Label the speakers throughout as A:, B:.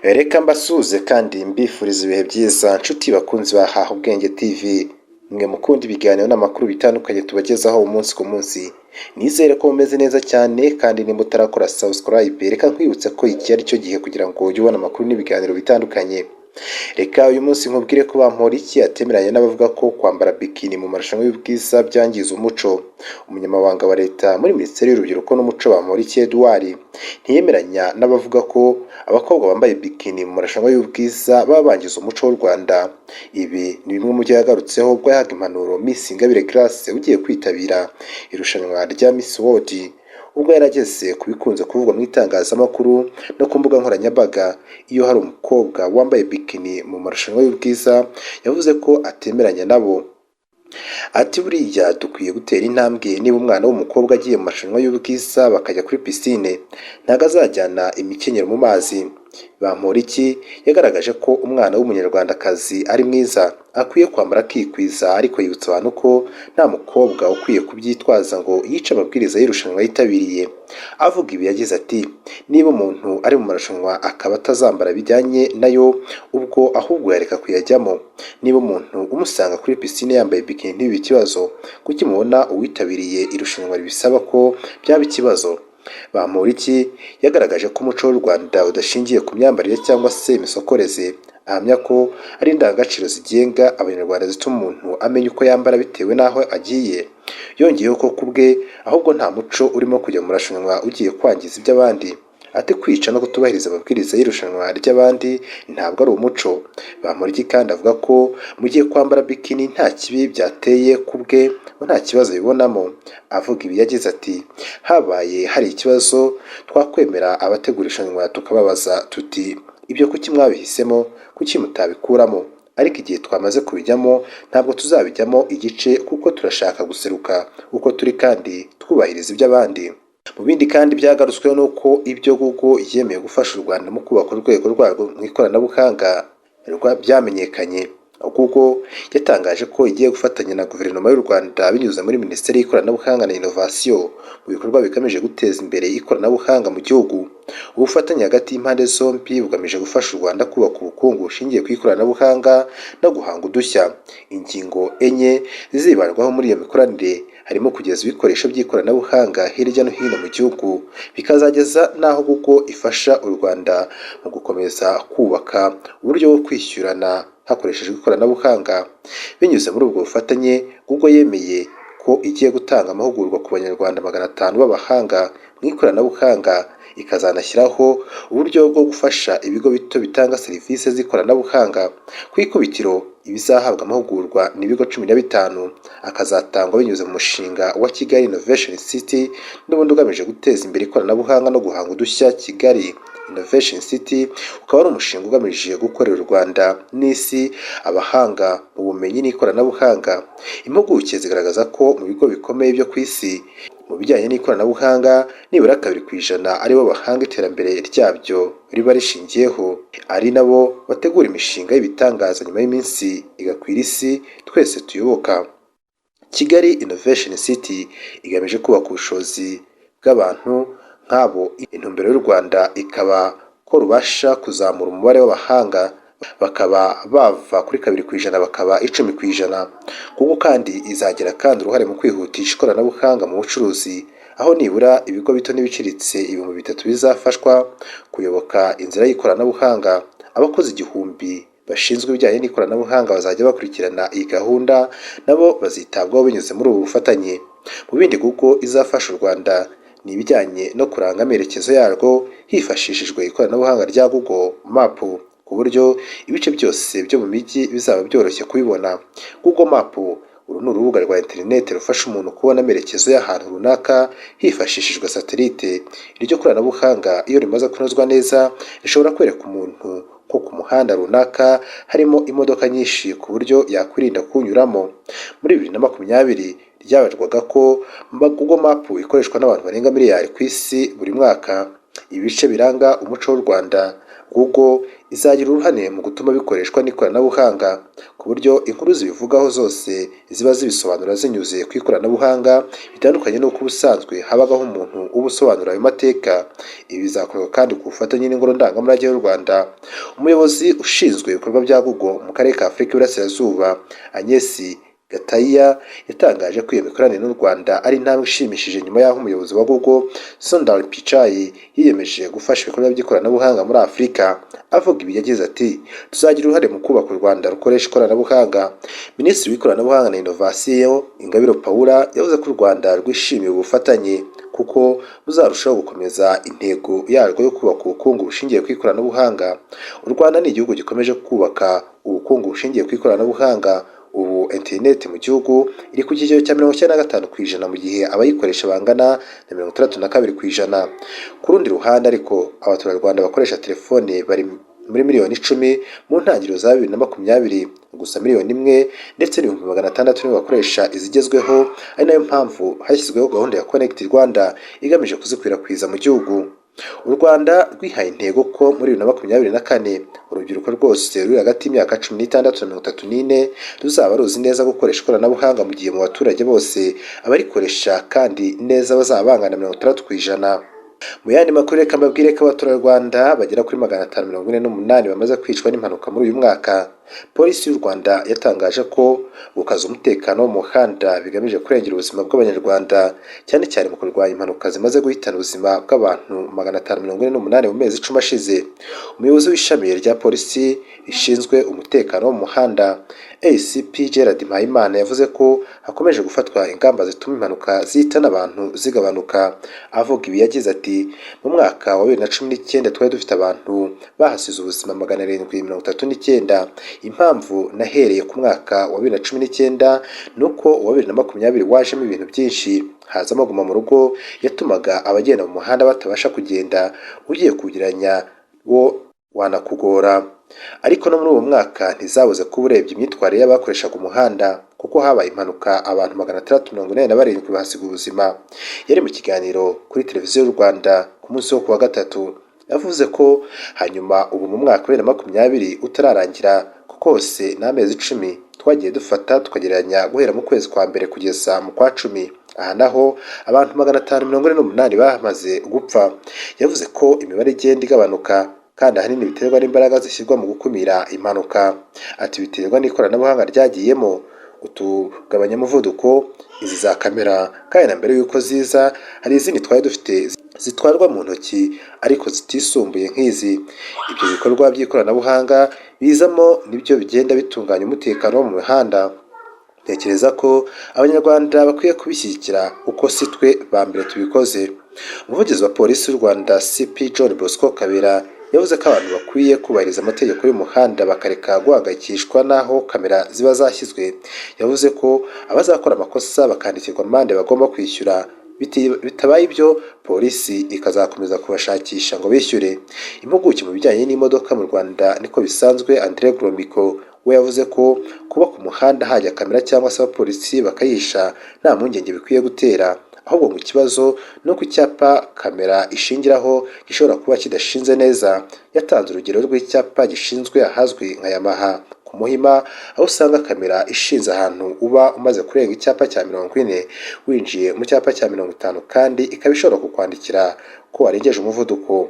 A: Reka mbasuhuze kandi mbifuriza ibihe byiza nshuti bakunzi ba Haha Ubwenge TV, mwe mukunda ibiganiro n'amakuru bitandukanye tubagezaho umunsi ku munsi. Nizere ko mumeze neza cyane kandi nimba utarakora subscribe, reka nkwibutse ko iki ari cyo gihe kugira ngo ujye ubona amakuru n'ibiganiro bitandukanye. Reka uyu munsi nkubwire ko Bamporiki atemeranya n'abavuga ko kwambara bikini mu marushanwa y'ubwiza byangiza umuco. Umunyamabanga wa leta muri Minisiteri y'Urubyiruko n'Umuco Bamporiki Edouard ntiyemeranya n'abavuga ko abakobwa bambaye bikini mu marushanwa y'ubwiza baba bangiza umuco w'u Rwanda. Ibi ni bimwe mu byo yagarutseho ubwo yahaga impanuro Miss Ingabire Grace ugiye kwitabira irushanwa rya Miss World, ubwo yarageze ku bikunze kuvugwa mu itangazamakuru no ku mbuga nkoranyambaga. Iyo hari umukobwa wambaye bikini mu marushanwa y'ubwiza yavuze ko atemeranya nabo. Ati buriya dukwiye gutera intambwe, niba umwana w'umukobwa agiye mu marushanwa y'ubwiza bakajya kuri pisine ntabwo azajyana imikenyero mu mazi. Bamporiki yagaragaje ko umwana w'umunyarwandakazi ari mwiza, akwiye kwambara akikwiza, ariko yibutsa abantu ko nta mukobwa ukwiye kubyitwaza ngo yice amabwiriza y'irushanwa yitabiriye. Avuga ibi yagize ati niba umuntu ari mu marushanwa akaba atazambara bijyanye nayo, ubwo ahubwo yareka kuyajyamo. Niba umuntu umusanga kuri pisine yambaye bikini ntibibe ikibazo, kuki mubona uwitabiriye irushanwa bisaba ko byaba ikibazo? Bamporiki yagaragaje ko umuco w'u Rwanda udashingiye ku myambarire cyangwa se imisokoreze. Ahamya ko ari indangagaciro zigenga abanyarwanda zituma umuntu amenya uko yambara bitewe n'aho agiye. Yongeyeho ko ku bwe ahubwo nta muco urimo kujya mu marushanwa ugiye kwangiza iby'abandi. Ati kwica no kutubahiriza amabwiriza y'irushanwa ry'abandi ntabwo ari umuco. Bamporiki kandi avuga ko mu gihe kwambara bikini nta kibi byateye ku bwe nta kibazo bibonamo. Avuga ibi yagize ati habaye hari ikibazo twakwemera abategura irushanwa tukababaza tuti ibyo kuki mwabihisemo, kuki mutabikuramo, ariko igihe twamaze kubijyamo ntabwo tuzabijyamo igice, kuko turashaka guseruka uko turi kandi twubahiriza iby'abandi. Mu bindi kandi byagarutsweho nuko ibyo Google yemeye gufasha u Rwanda mu kubaka urwego rwarwo mu ikoranabuhanga byamenyekanye. Google yatangaje ko igiye gufatanya na guverinoma y'u Rwanda binyuze muri Minisiteri y'Ikoranabuhanga na Innovation mu bikorwa bigamije guteza imbere ikoranabuhanga mu gihugu. Ubufatanye hagati y'impande zombi bugamije gufasha u Rwanda kubaka ubukungu bushingiye ku ikoranabuhanga no guhanga udushya. Ingingo enye zizibandwaho muri iyo mikoranire harimo kugeza ibikoresho by'ikoranabuhanga hirya no hino mu gihugu, bikazageza n'aho Google ifasha u Rwanda mu gukomeza kubaka uburyo bwo kwishyurana hakoreshejwe ikoranabuhanga. Binyuze muri ubwo bufatanye, Google yemeye ko igiye gutanga amahugurwa ku banyarwanda 500 b'abahanga mu ikoranabuhanga, ikazanashyiraho uburyo bwo gufasha ibigo bito bitanga serivisi z'ikoranabuhanga. Ku ikubitiro ibizahabwa amahugurwa ni ibigo 15, akazatangwa binyuze mu mushinga wa Kigali Innovation City n'ubundi ugamije guteza imbere ikoranabuhanga no guhanga udushya. Kigali Innovation City ukaba ari umushinga ugamije gukorera u Rwanda n'isi abahanga mu bumenyi n'ikoranabuhanga. Impuguke zigaragaza ko mu bigo bikomeye byo ku isi mu bijyanye n'ikoranabuhanga nibura 2% aribo bahanga iterambere ryabyo riba rishingiyeho, ari nabo bategura imishinga y'ibitangaza nyuma y'iminsi igakwira isi twese tuyoboka. Kigali Innovation City igamije kubaka ubushobozi bw'abantu nk'abo. Intumbero y'u Rwanda ikaba ko rubasha kuzamura umubare w'abahanga bakaba bava kuri 2% bakaba 10%. Kuko kandi izagira kandi uruhare mu kwihutisha ikoranabuhanga mu bucuruzi, aho nibura ibigo bito n'ibiciriritse 3,000 bizafashwa kuyoboka inzira y'ikoranabuhanga. Abakozi 1,000 bashinzwe ibijyanye n'ikoranabuhanga bazajya bakurikirana iyi gahunda, nabo bazitabwaho binyuze muri ubu bufatanye. Mu bindi Google izafasha u Rwanda ni ibijyanye no kuranga amerekezo yarwo hifashishijwe ikoranabuhanga rya Google Map, ku buryo ibice byose byo mu mijyi bizaba byoroshye kubibona. Google Map uru ni urubuga rwa interineti rufasha umuntu kubona amerekezo y'ahantu runaka hifashishijwe satelite. Iryo koranabuhanga iyo rimaze kunozwa neza rishobora kwereka umuntu ko ku muhanda runaka harimo imodoka nyinshi ku buryo yakwirinda kunyuramo. Muri 2020 ryabarwaga ko Google Map ikoreshwa n'abantu barenga miliyari ku isi buri mwaka. Ibice biranga umuco w'u Rwanda Google izagira uruhare mu gutuma bikoreshwa n'ikoranabuhanga ku buryo inkuru zibivugaho zose ziba zibisobanura zinyuze ku ikoranabuhanga bitandukanye n'uko ubusanzwe habagaho umuntu uba usobanura ayo mateka. Ibi bizakorwa kandi ku bufatanye n'ingoro ndangamurage y'u Rwanda. Umuyobozi ushinzwe ibikorwa bya Google mu karere ka Afurika y'Iburasirazuba Agnes Gataiya yatangaje ko iyo mikoranire n'u Rwanda ari intambwe ishimishije nyuma y'aho umuyobozi wa Google Sundar Pichai yiyemeje gufasha ibikorwa by'ikoranabuhanga muri Afurika. Avuga ibi yagize ati tuzagira uruhare mu kubaka u Rwanda rukoresha ikoranabuhanga. Minisitiri w'ikoranabuhanga na inovasiyo Ingabire Paula yavuze ko u Rwanda rwishimiye ubufatanye kuko buzarushaho gukomeza intego yarwo yo kubaka ubukungu bushingiye ku ikoranabuhanga. U Rwanda ni igihugu gikomeje kubaka ubukungu bushingiye ku ikoranabuhanga. Ubu interineti mu gihugu iri ku kigero cya 95% mu gihe abayikoresha bangana na 62%. Ku rundi ruhande ariko abaturarwanda bakoresha telefone bari muri miliyoni 10 mu ntangiriro za 2020, gusa miliyoni 1 ndetse n'ibihumbi 600 nibo bakoresha izigezweho, ari nayo mpamvu hashyizweho gahunda ya Connect Rwanda igamije kuzikwirakwiza mu gihugu. U Rwanda rwihaye intego ko muri 2024 urubyiruko rwose ruri hagati y'imyaka 16 na 34 ruzaba ruzi neza gukoresha ikoranabuhanga, mu gihe mu baturage bose abarikoresha kandi neza bazaba bangana 60%. Mu yandi makuru reka mbabwire ko abaturarwanda bagera kuri 548 bamaze kwicwa n'impanuka muri uyu mwaka. Polisi y'u Rwanda yatangaje ko gukaza umutekano wo mu muhanda bigamije kurengera ubuzima bw'abanyarwanda, cyane cyane mu kurwanya impanuka zimaze guhitana ubuzima bw'abantu 548 mu mezi 10 ashize. Umuyobozi w'ishami rya polisi rishinzwe umutekano wo mu muhanda ACP Gerard Mpayimana yavuze ko hakomeje gufatwa ingamba zituma impanuka zihitana abantu zigabanuka. Avuga ibi yagize ati mu mwaka wa 2019 twari dufite abantu bahasize ubuzima 739. Impamvu nahereye ku mwaka wa 2019 nuko uwa 2020 wajemo ibintu byinshi, hazamo guma mu rugo yatumaga abagenda mu muhanda batabasha kugenda, ugiye kugeranya wo wanakugora. Ariko no muri uwo mwaka ntizabuze kuba urebye imyitwarire y'abakoreshaga umuhanda kuko habaye impanuka abantu 647 bahasiga ubuzima. Yari mu kiganiro kuri televiziyo y'u Rwanda ku munsi wo kuwa gatatu yavuze ko hanyuma ubu mu mwaka wa 2020 utararangira kose n'amezi 10 twagiye dufata tukagereranya guhera mu kwezi kwa mbere kugeza mu kwa 10, aha naho abantu 548 bamaze gupfa. Yavuze ko imibare igenda igabanuka kandi ahanini biterwa n'imbaraga zishyirwa mu gukumira impanuka. Ati biterwa n'ikoranabuhanga ryagiyemo utugabanya umuvuduko, izi za kamera, kandi na mbere yuko ziza hari izindi twari dufite zitwarwa mu ntoki ariko zitisumbuye nk'izi. Ibyo bikorwa by'ikoranabuhanga bizamo nibyo bigenda bitunganya umutekano wo mu mihanda. Ntekereza ko abanyarwanda bakwiye kubishyigikira uko si twe ba mbere tubikoze. Umuvugizi wa polisi y'u Rwanda CP John Bosco Kabera yavuze ko abantu bakwiye kubahiriza amategeko y'umuhanda bakareka guhangayikishwa n'aho kamera ziba zashyizwe. Yavuze ko abazakora amakosa bakandikirwa amande bagomba kwishyura, bitabaye ibyo polisi ikazakomeza kubashakisha ngo bishyure. Impuguke mu bijyanye n'imodoka mu Rwanda niko bisanzwe Andre Gromiko we yavuze ko kuba ku muhanda hajya kamera cyangwa se abapolisi bakayisha nta mpungenge bikwiye gutera, ahubwo ngo ikibazo ni uko icyapa kamera ishingiraho gishobora kuba kidashinze neza. Yatanze urugero rw'icyapa gishinzwe ahazwi nka Yamaha ku Muhima, aho usanga kamera ishinze ahantu uba umaze kurenga icyapa cya 40 winjiye mu cyapa cya 50 kandi ikaba ishobora kukwandikira ko warengeje umuvuduko.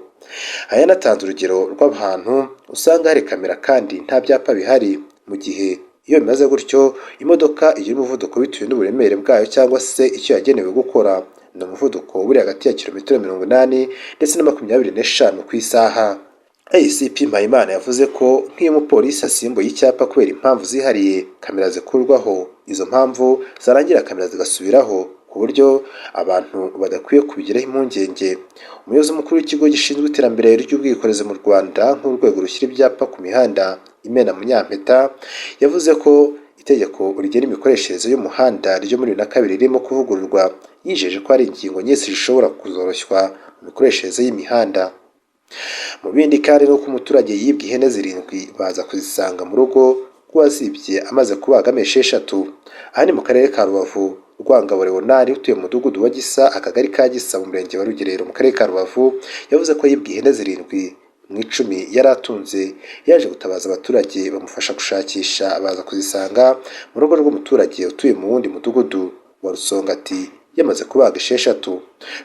A: Yanatanze urugero rw'abantu usanga hari kamera kandi nta byapa bihari, mu gihe iyo bimaze gutyo imodoka igira umuvuduko bitewe n'uburemere bwayo cyangwa se icyo yagenewe gukora. Ni umuvuduko uri hagati ya kilometero 80 ndetse na 25 ku isaha. ACP Mpayimana yavuze ko nk'iyo umupolisi asimbuye icyapa kubera impamvu zihariye kamera zikurwaho, izo mpamvu zarangira kamera zigasubiraho ku buryo abantu badakwiye kubigiraho impungenge. Umuyobozi mukuru w'ikigo gishinzwe iterambere ry'ubwikorezi mu Rwanda nk'urwego rushyira ibyapa ku mihanda Imena Munyampeta yavuze ko itegeko rigena imikoreshereze y'umuhanda ryo muri 2022 ririmo kuvugururwa, yijeje ko hari ingingo nyinshi zishobora kuzoroshywa mu mikoreshereze y'imihanda. Mu bindi kandi nuko umuturage yibwe ihene 7 baza kuzisanga mu rugo rw'uwazibye amaze kubaga amezi 6. Aha ni mu karere ka Rubavu. Rwangabo Leonard utuye mu mudugudu wa Gisa, akagari ka Gisa mu murenge wa Rugerero mu karere ka Rubavu, yavuze ko yibwe ihene 7 mu 10 yari atunze yaje gutabaza abaturage bamufasha gushakisha baza kuzisanga mu rugo rw'umuturage utuye mu wundi mudugudu wa Rusongati yamaze kubaga 6.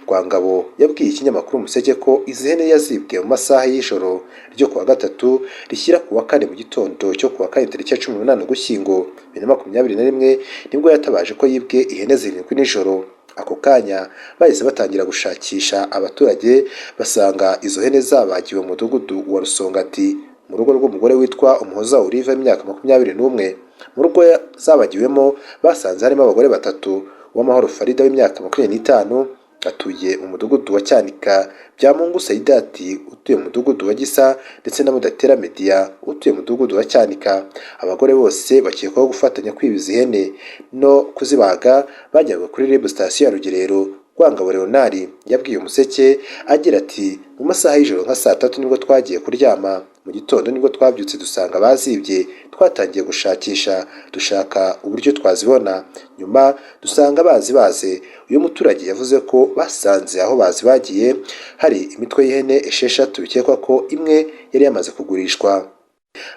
A: Rwangabo yabwiye ikinyamakuru Umuseke ko izi hene yazibwe mu masaha y'ijoro ryo kuwa gatatu rishyira kuwa kane mu gitondo cyo kuwa kane tariki ya 18 Ugushyingo 2021 nibwo yatabaje ko yibwe ihene 7 nijoro. Ako kanya bahise batangira gushakisha abaturage basanga izo hene zabagiwe mu mudugudu wa Rusongati mu rugo rw'umugore witwa Umuhoza Olive imyaka 21. Mu rugo zabagiwemo basanze harimo abagore 3, Uwamahoro Farida w'imyaka 25 atuye mu mudugudu wa Cyanika, Byamungu Saidati utuye mu mudugudu wa Gisa ndetse na Mudatera Media utuye mu mudugudu wa Cyanika. Abagore bose bakekwaho gufatanya kwibiza ihene no kuzibaga bajyaga kuri RIB station ya Rugerero. Rwangabo Leonard yabwiye Umuseke agira ati mu masaha y'ijoro nka saa 3 nibwo twagiye kuryama, mu gitondo nibwo twabyutse dusanga bazibye, twatangiye gushakisha dushaka uburyo twazibona, nyuma dusanga bazibaze. Uyu muturage yavuze ko basanze aho bazibagiye hari imitwe y'ihene 6 bikekwa ko imwe yari yamaze kugurishwa.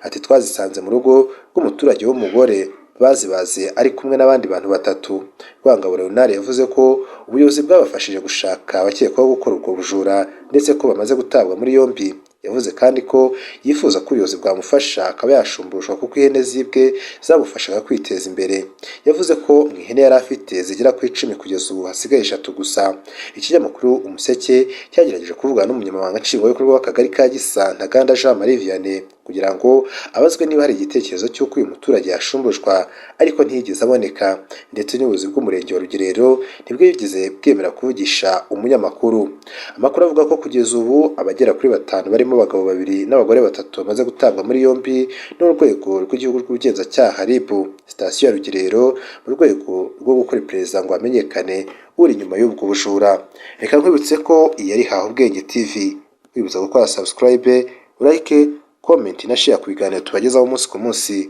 A: Ati twazisanze mu rugo rw'umuturage w'umugore bazibaze ari kumwe n'abandi bantu 3. Rwangabo Leonard yavuze ko ubuyobozi bwabafashije gushaka abakekwaho gukora ubwo bujura ndetse ko bamaze gutabwa muri yombi. Yavuze kandi ko yifuza ko ubuyobozi bwamufasha akaba yashumbushwa kuko ihene zibwe zamufashaga kwiteza imbere. Yavuze ko mu ihene yari afite zigera ku 10 kugeza ubu hasigaye 3 gusa. Ikinyamakuru Umuseke cyagerageje kuvugana n'umunyamabanga nshingwabikorwa w'akagari ka Gisa Ntaganda Jean Marie Vianney kugira ngo abazwe niba hari igitekerezo cy'uko uyu muturage yashumbushwa, ariko ntiyigeze aboneka, ndetse n'ubuyobozi bw'umurenge wa Rugerero nibwo yigeze bwemera kuvugisha umunyamakuru. Amakuru avuga ko kugeza ubu abagera kuri 5 barimo abagabo 2 n'abagore 3 bamaze gutabwa muri yombi n'urwego rw'igihugu rw'ubugenzacyaha RIB station ya Rugerero mu rwego rwo gukora iperereza ngo hamenyekane uri inyuma y'ubwo bujura. Reka nkwibutse ko iyi ari Haha Ubwenge TV, wibutsa gukora subscribe, like, comment na share ku biganiro tubagezaho umunsi ku munsi.